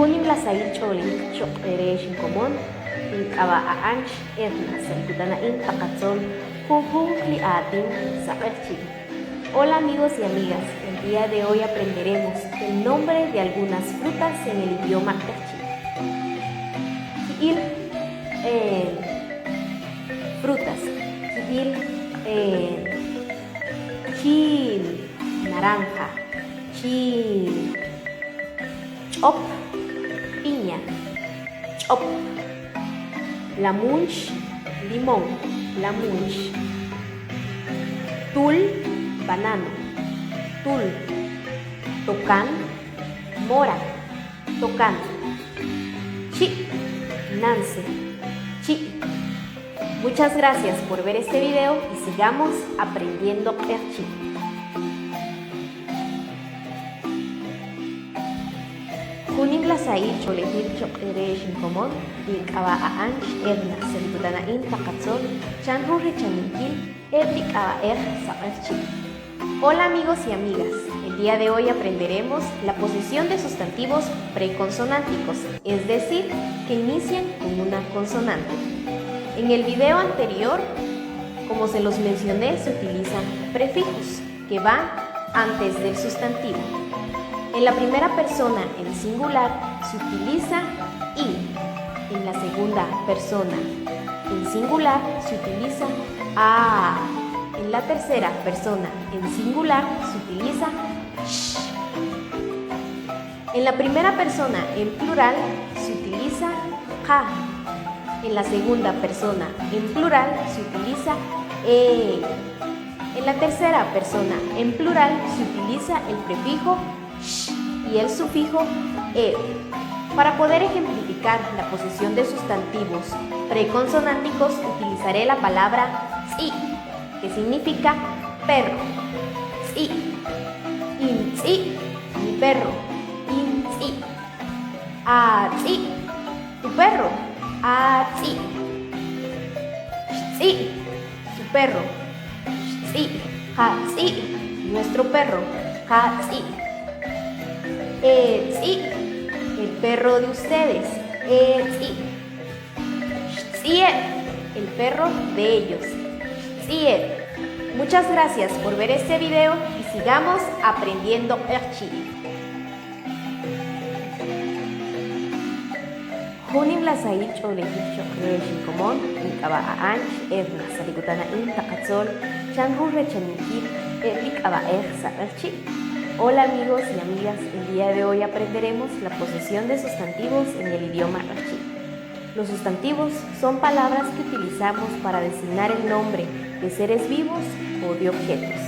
Junim la sail choli choperesh komon in kaba anch etna serkutana in takatzol jujun atin saberchi. Hola amigos y amigas, el día de hoy aprenderemos el nombre de algunas frutas en el idioma Kerchi. Frutas. Chil, naranja, chil, chop, piña, chop, lamunch, limón, lamunch, tul, banano, tul, tocan, mora, tocan, chi, nance, chi. Muchas gracias por ver este video y sigamos aprendiendo Kerchi. Junim la sail cholehir chokeresh komon in kaba anch edna serkutana in takatzol chanhu rechaminkin edli kaba saberchi. Hola amigos y amigas, el día de hoy aprenderemos la posesión de sustantivos preconsonánticos, es decir, que inician con una consonante. En el video anterior, como se los mencioné, se utilizan prefijos que van antes del sustantivo. En la primera persona en singular se utiliza i. En la segunda persona en singular se utiliza a. En la tercera persona en singular se utiliza sh. En la primera persona en plural se utiliza ja. En la segunda persona en plural se utiliza e. En la tercera persona en plural se utiliza el prefijo sh y el sufijo e. Para poder ejemplificar la posesión de sustantivos preconsonánticos utilizaré la palabra tzi, que significa perro. Tzi, in tzi, mi perro, in tzi. A tzi, tu perro. A tzi, tzi, su perro, tzi, ja tzi, nuestro perro, ja tzi. Tzi, el perro de ustedes, tzi. Tzie, el perro de ellos, tzie. Muchas gracias por ver este video y sigamos aprendiendo Kerchi. Junim la sail cholehir chokeresh komon in kaba anch edna serkutana in takatzol chanhu rechaminkin edli kaba saberchi. Hola amigos y amigas, el día de hoy aprenderemos la posesión de sustantivos en el idioma Kerchi. Los sustantivos son palabras que utilizamos para designar el nombre de seres vivos o de objetos.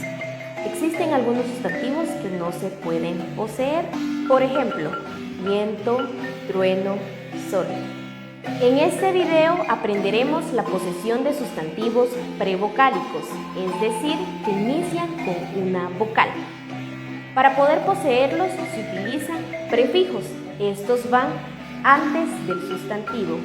Existen algunos sustantivos que no se pueden poseer, por ejemplo, viento, trueno, sol. En este video aprenderemos la posesión de sustantivos prevocálicos, es decir, que inician con una vocal. Para poder poseerlos se utilizan prefijos. Estos van antes del sustantivo.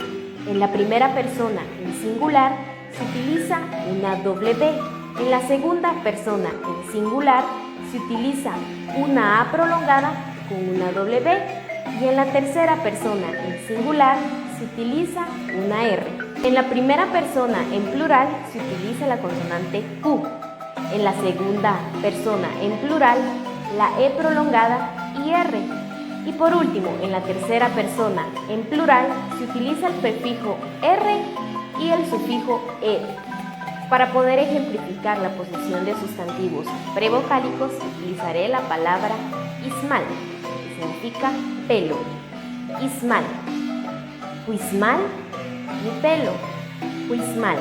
En la primera persona en singular se utiliza una W. En la segunda persona en singular se utiliza una A prolongada con una W. Y en la tercera persona en singular se utiliza una R. En la primera persona en plural se utiliza la consonante Q. En la segunda persona en plural, la E prolongada y R. Y por último, en la tercera persona en plural se utiliza el prefijo R y el sufijo E. Para poder ejemplificar la posesión de sustantivos prevocálicos utilizaré la palabra ismal, que significa pelo. Ismal. Huismal, mi pelo. Huismal.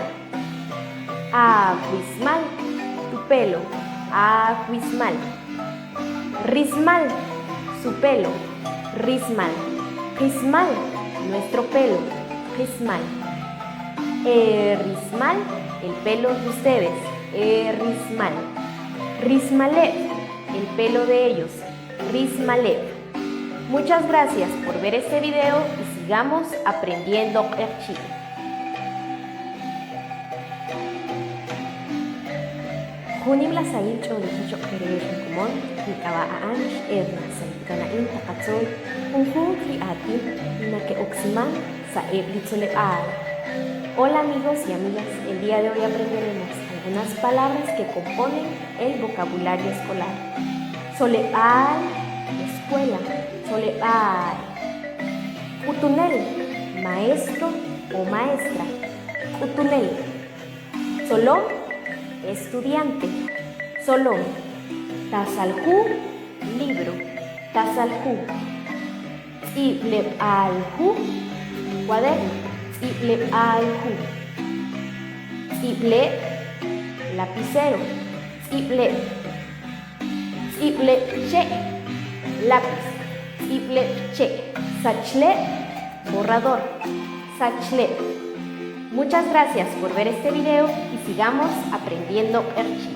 Huismal, tu pelo. Huismal. Rismal, su pelo. Rismal. Rismal, nuestro pelo. Rismal. Rismal, el pelo de ustedes. Rismal. Rismalev, el pelo de ellos. Rismalev. Muchas gracias por ver este video y sigamos aprendiendo Kerchi. Hunim la sail choli hicho kerejin kumon, nikaba aanch edna salikana in takatzol, unjun kriati, ina que oximan sa eblitzole a. Hola amigos y amigas, el día de hoy aprenderemos algunas palabras que componen el vocabulario escolar. Soleal, escuela, soleal. Utunel, maestro o maestra. Utunel. Solón, estudiante. Solón. Tasaljú, libro. Tasaljú. Tleb'aljú, cuaderno. Tleb'aljú. Tlible, lapicero. Tleb'che, lápiz. Tleb'che. Sachle, borrador. Sachle. Muchas gracias por ver este video y sigamos aprendiendo Erchi.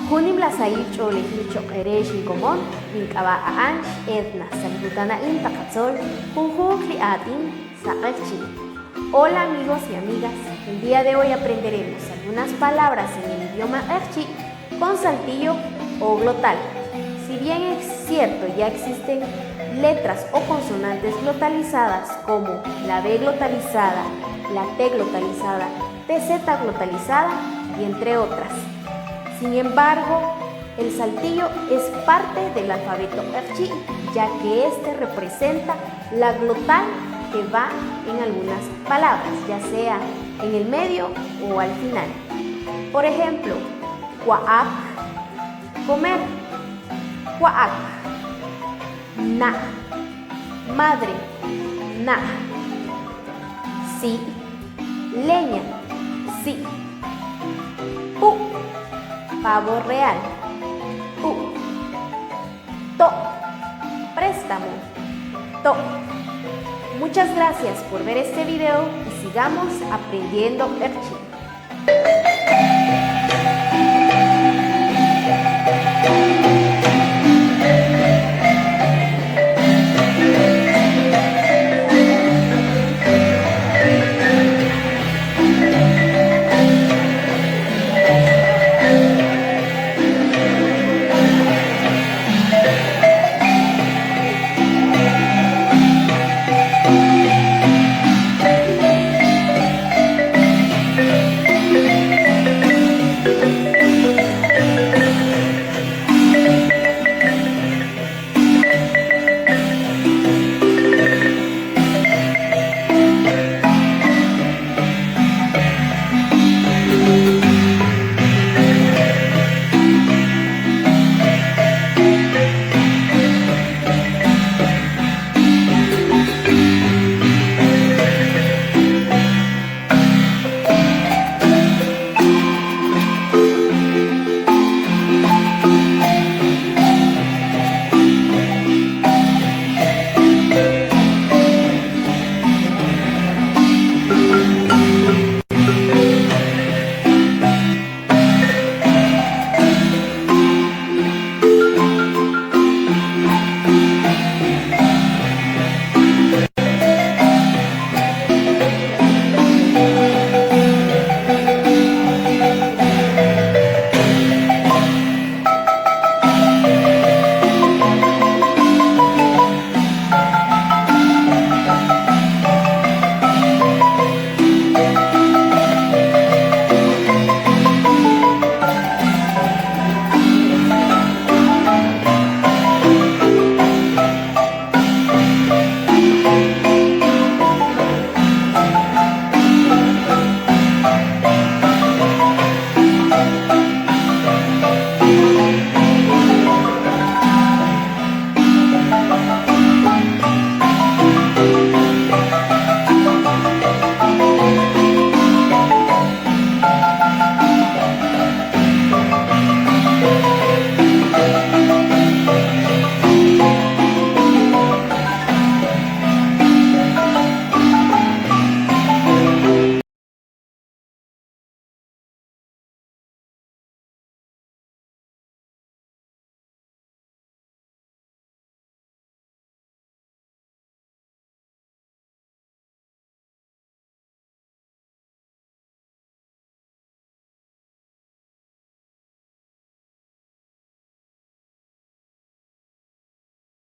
Hunim la sail chole hicho ereshi komon, minkaba aanch edna salutana in takatzol, junjun atin sa Erchi. Hola amigos y amigas, el día de hoy aprenderemos algunas palabras en el idioma Erchi con saltillo o glotal. Si bien es cierto, ya existen letras o consonantes glotalizadas como la B glotalizada, la T glotalizada, TZ glotalizada y entre otras. Sin embargo, el saltillo es parte del alfabeto Erchi, ya que este representa la glotal que va en algunas palabras, ya sea en el medio o al final. Por ejemplo, Cuac, comer. Cuac. Na, madre. Na. Sí, leña. Sí. Pu, pavo real. Pu. To, préstamo. To. Muchas gracias por ver este video y sigamos aprendiendo Erchi.